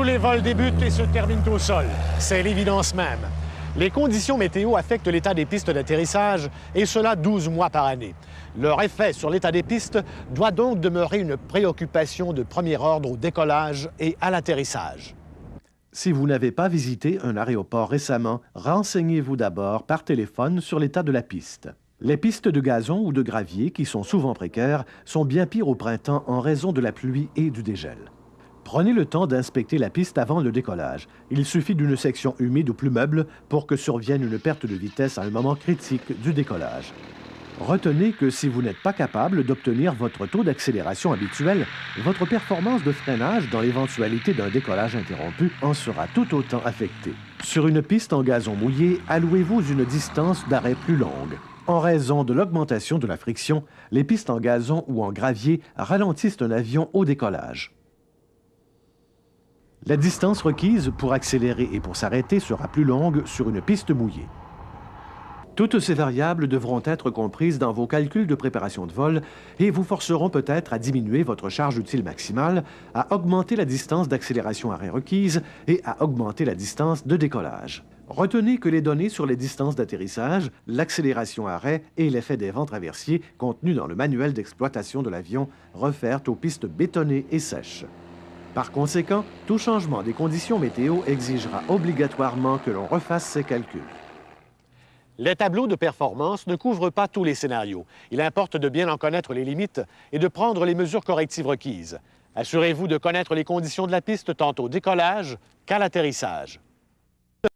les vols débutent et se terminent au sol. C'est l'évidence même. Les conditions météo affectent l'état des pistes d'atterrissage, et cela 12 mois par année. Leur effet sur l'état des pistes doit donc demeurer une préoccupation de premier ordre au décollage et à l'atterrissage. Si vous n'avez pas visité un aéroport récemment, renseignez-vous d'abord par téléphone sur l'état de la piste. Les pistes de gazon ou de gravier, qui sont souvent précaires, sont bien pires au printemps en raison de la pluie et du dégel. Prenez le temps d'inspecter la piste avant le décollage. Il suffit d'une section humide ou plus meuble pour que survienne une perte de vitesse à un moment critique du décollage. Retenez que si vous n'êtes pas capable d'obtenir votre taux d'accélération habituel, votre performance de freinage dans l'éventualité d'un décollage interrompu en sera tout autant affectée. Sur une piste en gazon mouillé, allouez-vous une distance d'arrêt plus longue. En raison de l'augmentation de la friction, les pistes en gazon ou en gravier ralentissent un avion au décollage. La distance requise pour accélérer et pour s'arrêter sera plus longue sur une piste mouillée. Toutes ces variables devront être comprises dans vos calculs de préparation de vol et vous forceront peut-être à diminuer votre charge utile maximale, à augmenter la distance d'accélération arrêt requise et à augmenter la distance de décollage. Retenez que les données sur les distances d'atterrissage, l'accélération arrêt et l'effet des vents traversiers contenus dans le manuel d'exploitation de l'avion réfèrent aux pistes bétonnées et sèches. Par conséquent, tout changement des conditions météo exigera obligatoirement que l'on refasse ces calculs. Les tableaux de performance ne couvrent pas tous les scénarios. Il importe de bien en connaître les limites et de prendre les mesures correctives requises. Assurez-vous de connaître les conditions de la piste tant au décollage qu'à l'atterrissage.